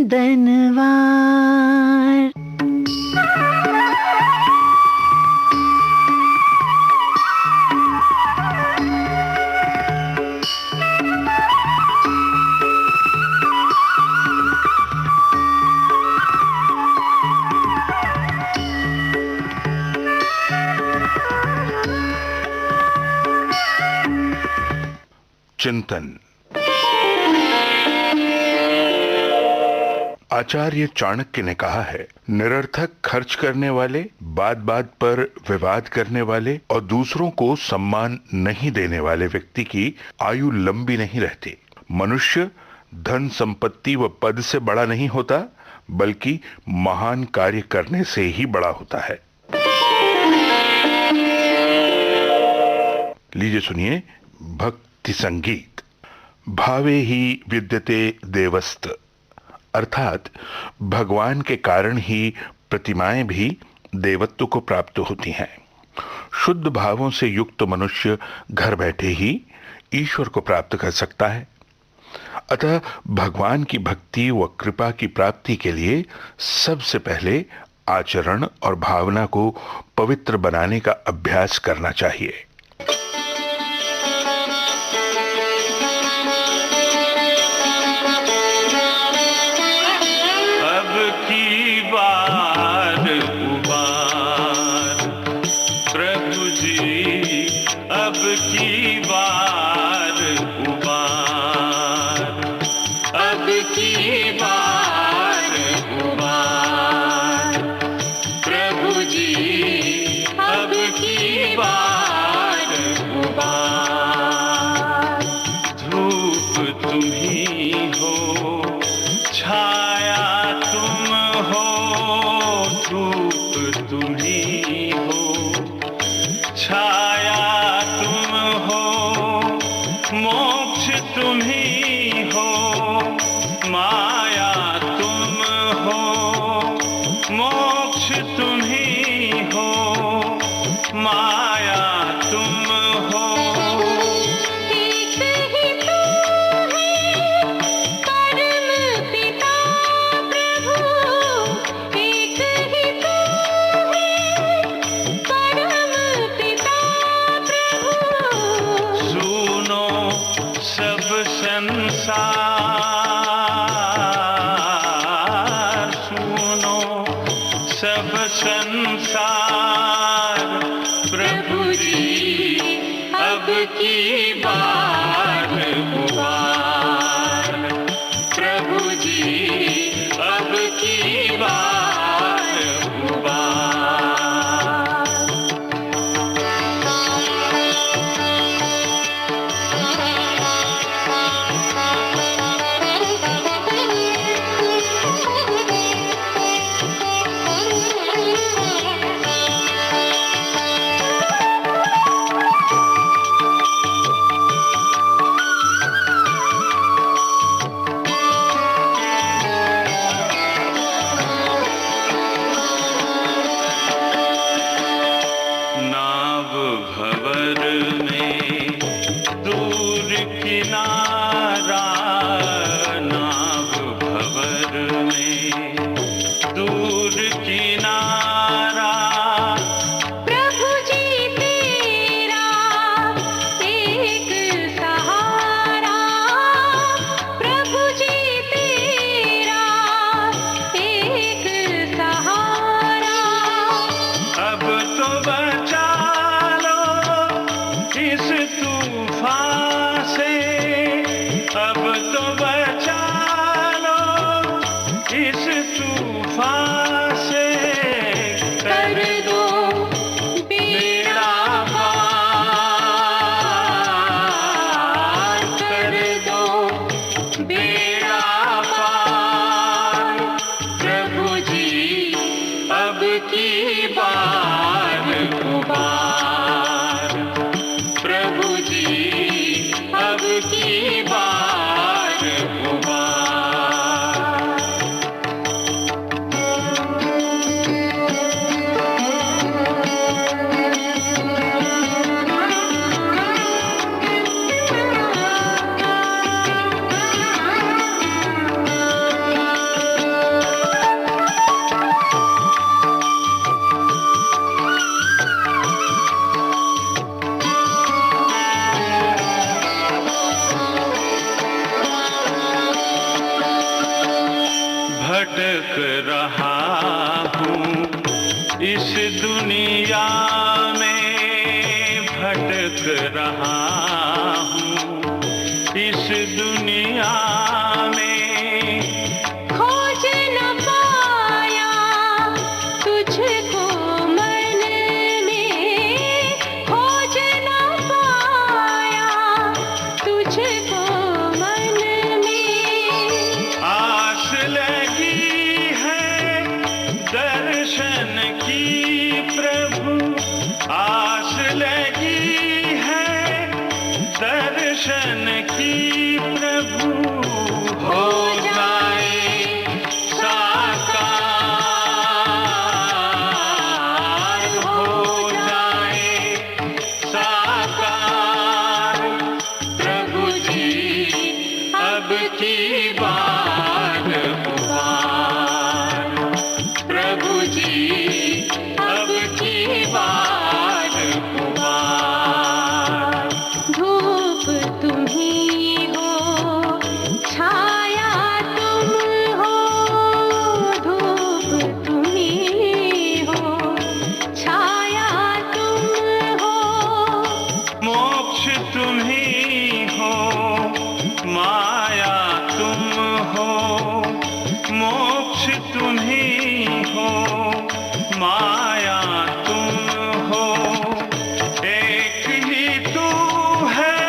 चंदनवार। चिंतन। आचार्य चाणक्य ने कहा है, निरर्थक खर्च करने वाले, बात बात पर विवाद करने वाले और दूसरों को सम्मान नहीं देने वाले व्यक्ति की आयु लंबी नहीं रहती। मनुष्य धन संपत्ति व पद से बड़ा नहीं होता, बल्कि महान कार्य करने से ही बड़ा होता है। लीजिए सुनिए भक्ति संगीत। भावे ही विद्यते देवस्त, अर्थात भगवान के कारण ही प्रतिमाएं भी देवत्व को प्राप्त होती हैं। शुद्ध भावों से युक्त मनुष्य घर बैठे ही ईश्वर को प्राप्त कर सकता है। अतः भगवान की भक्ति व कृपा की प्राप्ति के लिए सबसे पहले आचरण और भावना को पवित्र बनाने का अभ्यास करना चाहिए। अब की बार उबार, अब की बार उबार, प्रभु जी अब की बार उबार। धूप तुम ही हो, छाया तुम हो, धूप तुम ही हो, छाया तुम हो, मोक्ष तुम ही हो, माया भटक रहा हूँ इस दुनिया में, भटक रहा हूँ इस दुनिया में। खोज न पाया तुझको मन में, खोज न पाया तुझको मन में। आस लगी है दर्शन की प्रभु, आस लगी है दर्शन की प्रभु। हो जाए साकार, हो जाए साकार प्रभु जी अब की बार पुकार, प्रभु जी अब की बार पुकार। धूप तुम ही हो, छाया तुम हो, धूप तुम ही हो, छाया तुम हो। मोक्ष तुम ही हो, माया तुम हो, मोक्ष तुम ही हो, माया तुम हो। एक ही तू है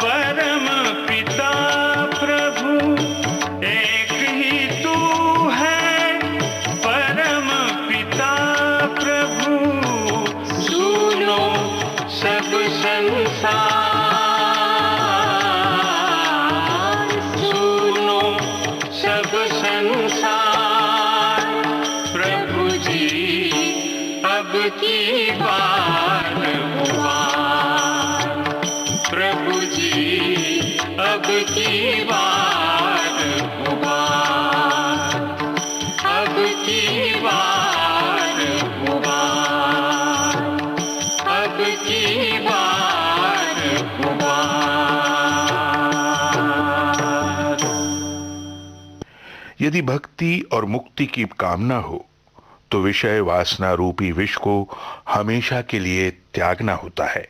परम पिता प्रभु, एक ही तू है परम पिता प्रभु। सुनो सब संसार, सुनो सब संसार प्रभु जी अब की बार पुकार, प्रभु जी अब की बार पुकार, अब की बार पुकार, अब की बार पुकार। यदि भक्ति और मुक्ति की कामना हो तो विषय वासना रूपी विष को हमेशा के लिए त्यागना होता है।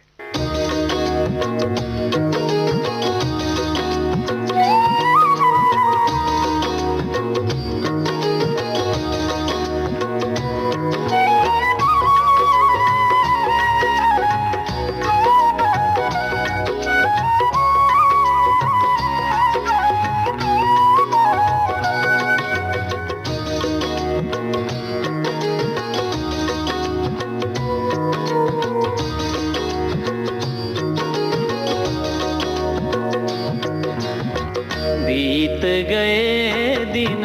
बीत गए दिन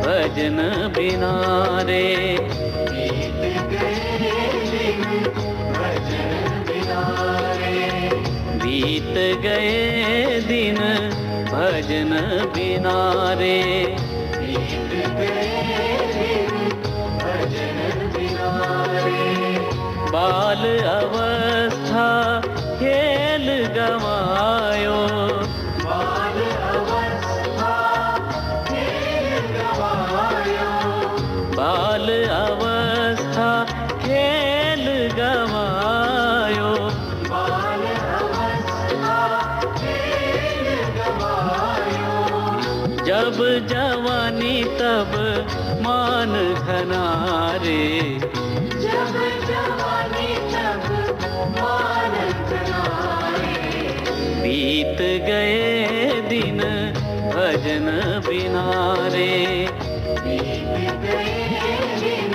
भजन बिना रे, बीत गए दिन भजन बिना रे, बीत गए दिन भजन बिना रे, बीत गए दिन भजन बिना रे। बाल अवस्था खेल गवायो, बाल अवस्था खेल गवायो, बाल अवस्था खेल गवायो, बाल अवस्था खेल गवायो। जब जवानी तब मान घनारे, जब जवानी तब मान घनारे। बीत गए दिन भजन बिना रे, बीत गए दिन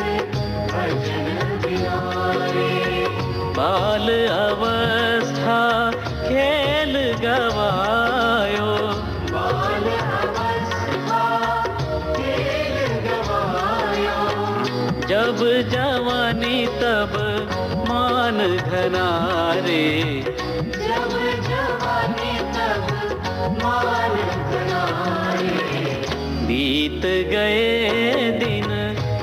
भजन बिना रे। बाल अवस्था खेल गवायो, बाल अवस्था खेल गवायो। जब जवानी तब मान घनारे, जब जवानी तब मान घनारे। बीत गए दिन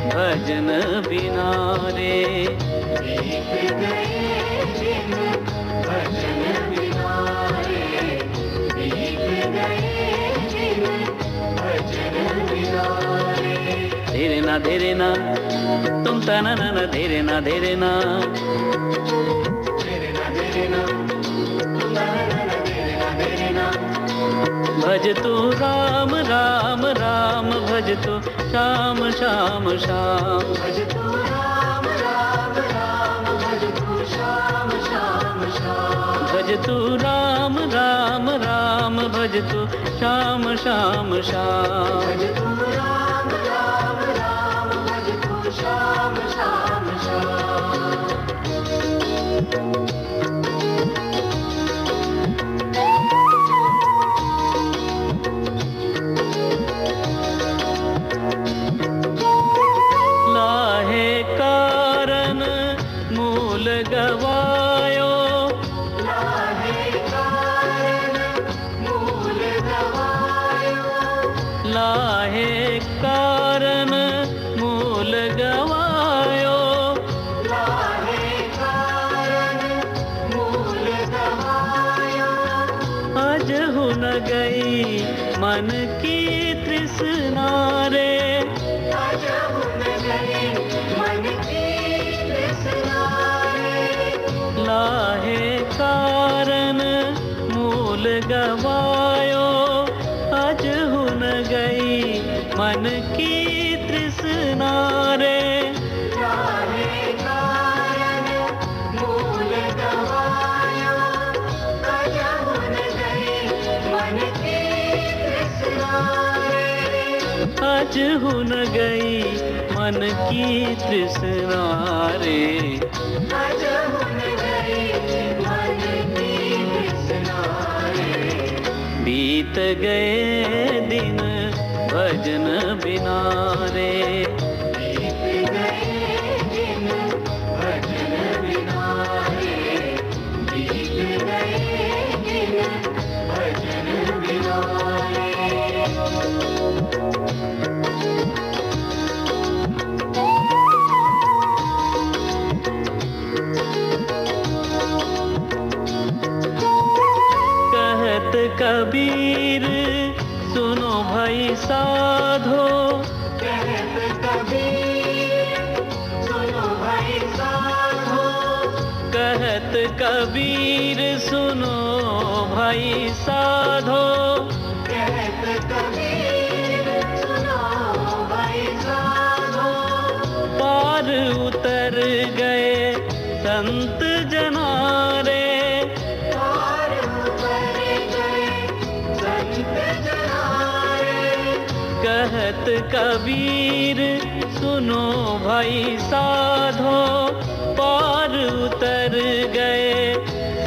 भजन बिना रे, बीत गए दिन भजन बिना रे, बीत गए दिन भजन बिना रे। धीरे ना तुम तना ना ना धीरे ना धीरे ना भज तू राम राम राम भज तू श्याम श्याम श्याम भज तू राम राम राम भज तू श्याम श्याम श्याम भज तू राम राम राम भज तू श्याम श्याम श्याम भज तू राम राम राम भज तू श्याम श्याम श्याम गवायो लाहे कारण मूल गवायो लाहे कारण मूल गवायो लाहे कारण मूल गवायो अज हुन गई मन की तृष्णा रे अज हुन गई मन की तृष्णा लाहे कारण मूल गवायो अज हुन गई मन की तृष्णा रे लाहे कारण मूल गवायो अज हुन गई मन की तृष्णा रे अज हुन गई मन की तृष्णा रे अज हुन बीत गए दिन भजन बिना रे बीत गए दिन भजन बिना रे बीत गए दिन भजन बिना रे कबीर सुनो भाई साधो कहत कबीर सुनो भाई साधो कहत कबीर सुनो भाई साधो कहत कबीर सुनो भाई साधो पार उतर गए संत जनारे कहत कबीर सुनो भाई साधो पार उतर गए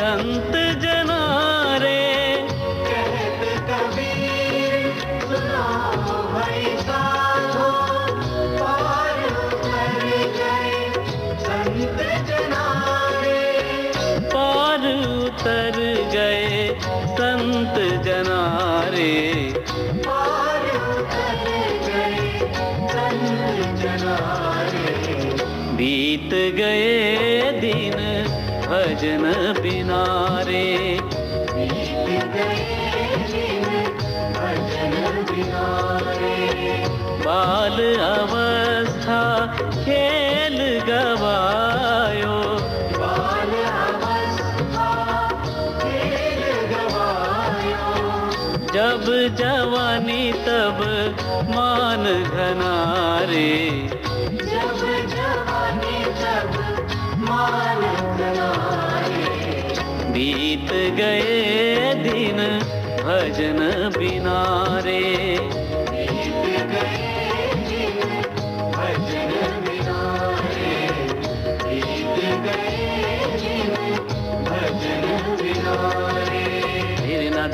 संत जनारे कहत कबीर सुनो भाई साधो पार उतर गए संत जनारे पार उतर गए संत जनारे बीत गए दिन भजन बिना रे बीत गए दिन भजन बिना रे बाल अवस्था खेल गवायो बाल अवस्था खेल गवायो जब जवानी तब मान घनारे जब जवानी तब मान घनारे बीत गए दिन भजन बिना रे बीत गए दिन भजन बिना रे बीत गए दिन भजन बिना रे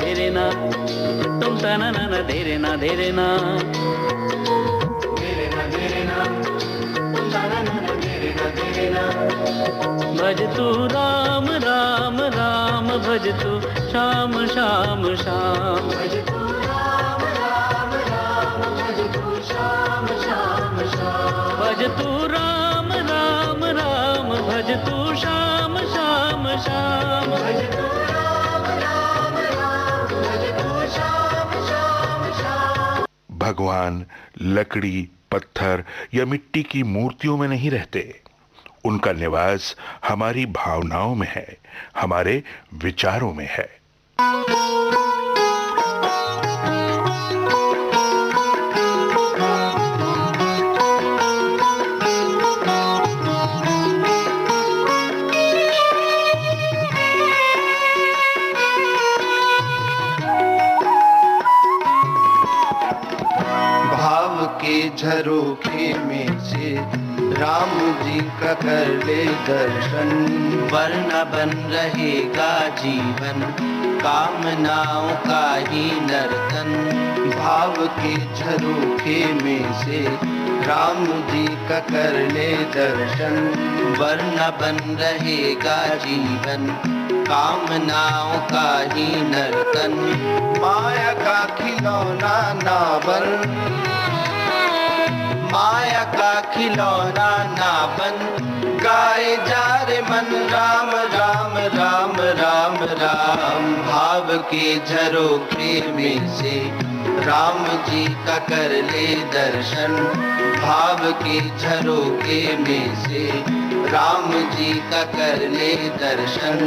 धीरे ना तुम तना ना ना धीरे ना धीरे ना भज तू राम राम राम भज तू श्याम श्याम श्याम भज तू राम राम राम भज तू श्याम श्याम श्याम भज तू राम राम राम भज तू श्याम श्याम श्याम भज तू राम राम राम भज तू श्याम श्याम श्याम भगवान लकड़ी, पत्थर या मिट्टी की मूर्तियों में नहीं रहते। उनका निवास हमारी भावनाओं में है, हमारे विचारों में है। भाव के झरोखे में से राम जी का कर ले दर्शन, वरना बन रहेगा जीवन कामनाओं का ही नर्तन। भाव के झरोखे में से राम जी का कर ले दर्शन, वरना बन रहेगा जीवन कामनाओं का ही नर्तन। माया का खिलौना ना बन, माया का खिलौना ना बन, गाए जा रे मन राम राम राम राम राम। भाव के झरोखे में से राम जी का कर ले दर्शन, भाव के झरोखे में से राम जी का कर ले दर्शन।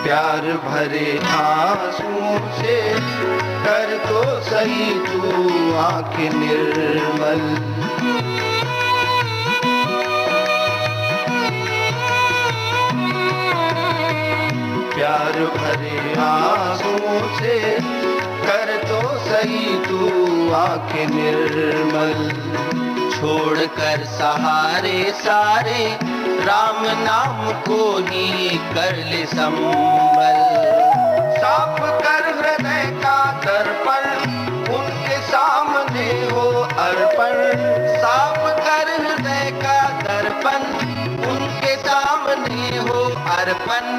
प्यार भरे आंसुओं से कर तो सही तू आंखें निर्मल। प्यार भरे आंसुओं से कर तो सही तू आंखें निर्मल। छोड़कर सहारे सारे राम नाम को ही कर ले संबल। साफ कर हृदय का दर्पण, उनके सामने हो अर्पण। साफ कर हृदय का दर्पण, उनके सामने हो अर्पण।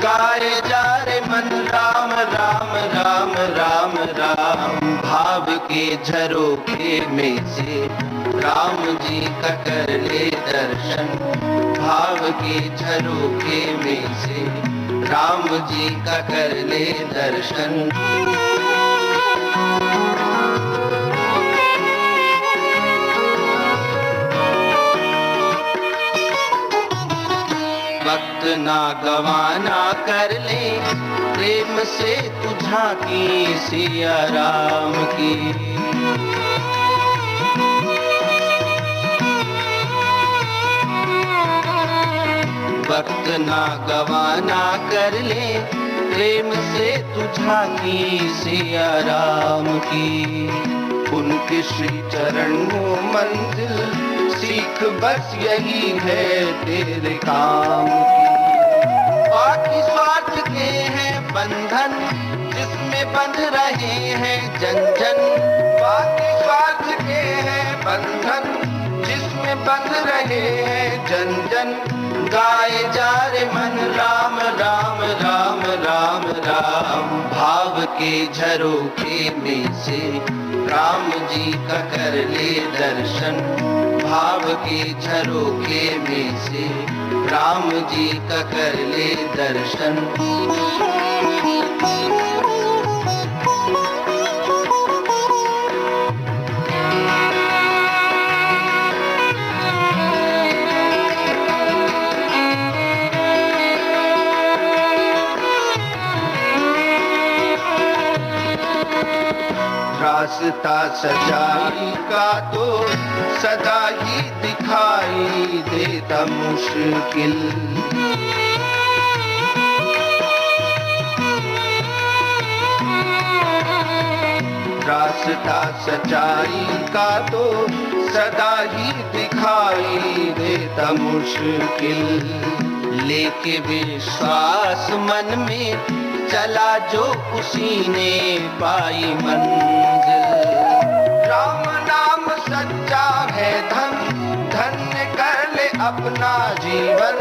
गाए जा रे मन राम राम राम राम राम। भाव के झरोखे में से राम जी का कर ले दर्शन, भाव के झरोखे में से राम जी का कर ले दर्शन। वक्त ना गवाना कर ले, प्रेम से तू झांकी सिया राम की। वक्त ना गवाना कर ले, प्रेम से तू झांकी सिया राम की। उनके श्री चरण हो मंजिल, सीख बस यही है तेरे काम की। बाकी स्वार्थ के हैं बंधन, जिसमें बंध रहे हैं जन जन। बाकी स्वार्थ के हैं बंधन, जिसमें बंध रहे हैं जन जन। गाए जा रे मन राम राम राम राम राम। भाव के झरोखे में से राम जी का कर ले दर्शन, भाव के झरोखे में से राम जी का कर ले दर्शन। रास्ता सच्चाई का तो सदा ही दिखाई देता मुश्किल। रास्ता सच्चाई का तो सदा ही दिखाई देता मुश्किल। लेके विश्वास मन में चला जो उसी ने पाई मंजिल। राम नाम सच्चा है धन, धन्य कर ले अपना जीवन।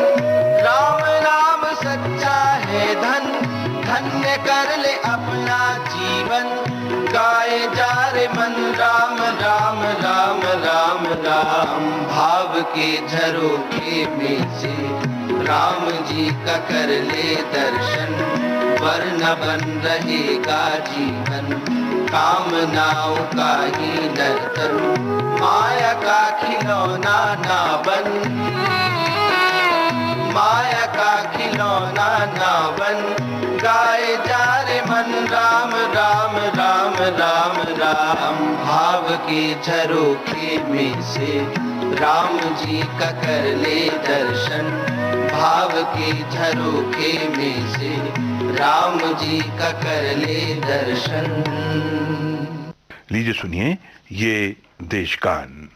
राम नाम सच्चा है धन, धन्य कर ले अपना जीवन, गाए जा रे मन राम राम राम राम राम। भाव के झरोखे में से राम जी का कर ले दर्शन, वर्ण बन रहेगा जीवन, कामनाओं का ही नर्तन, माया का खिलौना ना बन, माया का खिलौना ना बन। गाए जा रे मन राम राम राम राम राम। भाव के झरोखे में से राम जी का कर ले दर्शन, भाव के झरोखे में से राम जी का कर ले दर्शन। लीजिए सुनिए ये देशगान।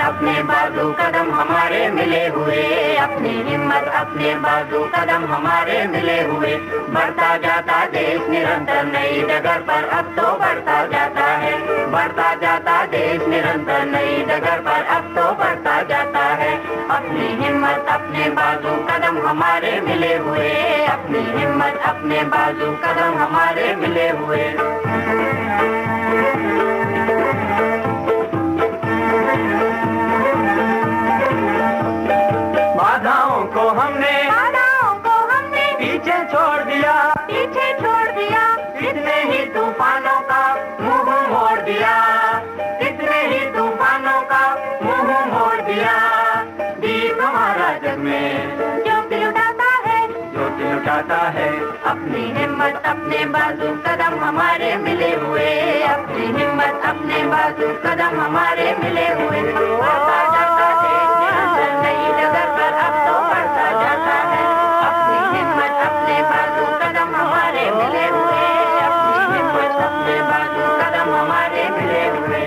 अपने बाजू कदम हमारे मिले हुए, अपनी हिम्मत अपने बाजू कदम हमारे मिले हुए। बढ़ता जाता देश निरंतर नई डगर पर अब तो बढ़ता जाता है, बढ़ता जाता देश निरंतर नई डगर पर अब तो बढ़ता जाता है। अपनी हिम्मत अपने बाजू कदम हमारे मिले हुए, अपनी हिम्मत अपने बाजू कदम हमारे मिले हुए। बाधाओं को हमने पीछे छोड़ दिया, पीछे छोड़ दिया। कितने ही तूफानों का मुंह मोड़ दिया, कितने ही तूफानों का मुंह मोड़ दिया। दीप हमारा जग में ज्योति लुटाता है, ज्योति लुटाता है। अपनी हिम्मत अपने बाजू कदम हमारे मिले हुए, अपनी हिम्मत अपने बाजू कदम हमारे मिले हुए। बढ़ता जाता देश निरंतर नई डगर पर अब तो बढ़ता जाता है। अपनी हिम्मत अपने बाजू कदम हमारे मिले हुए, अपनी हिम्मत अपने बाजू कदम हमारे मिले हुए।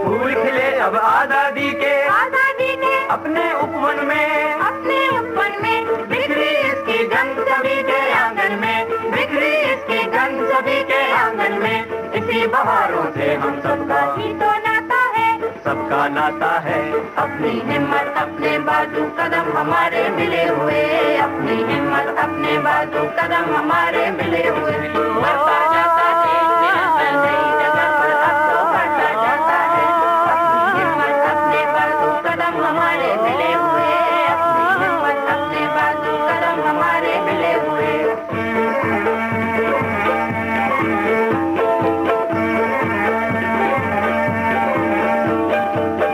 फूल खिले अब आजादी के, आजादी के अपने उपवन में, अपने उपवन में। बिखरी इसकी गंध सभी के आंगन में, बिखरी इसकी गंध सभी के आंगन में। इसी बहारों से हम सबका ही तो नाता है, सबका नाता है। अपनी हिम्मत अपने बाजू कदम हमारे मिले हुए, अपनी हिम्मत अपने बाजू कदम हमारे मिले हुए। बढ़ता जाता देश निरंतर नई डगर पर अब तो बढ़ता जाता है। अपनी हिम्मत अपने बाजू कदम हमारे मिले हुए, अपनी हिम्मत अपने बाजू कदम हमारे मिले हुए।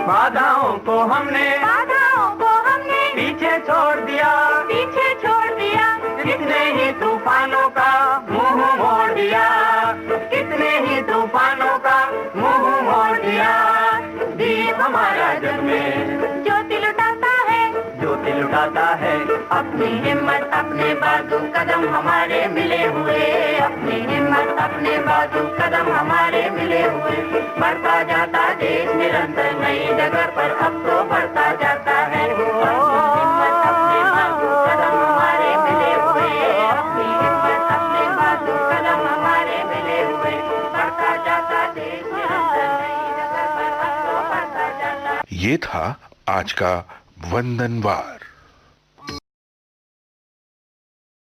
बाधाओं को हमने पीछे छोड़ दिया, पीछे छोड़ दिया। कितने ही तूफानों का मुंह मोड़ दिया, कितने ही तूफानों का मुंह मोड़ दिया। दीप हमारा जग में ज्योति लुटाता है, ज्योति लुटाता है। अपनी हिम्मत अपने बाजू कदम हमारे मिले हुए, अपनी हिम्मत अपने बाजू कदम हमारे मिले हुए। बढ़ता जाता देश निरंतर नई डगर पर अब तो बढ़ता जाता है। अपनी हिम्मत अपने बाजू कदम हमारे मिले हुए, अपनी हिम्मत अपने बाजू कदम हमारे मिले हुए। बढ़ता जाता देश निरंतर नई डगर पर अब तो बढ़ता जाता। ये था आज का वंदनवार।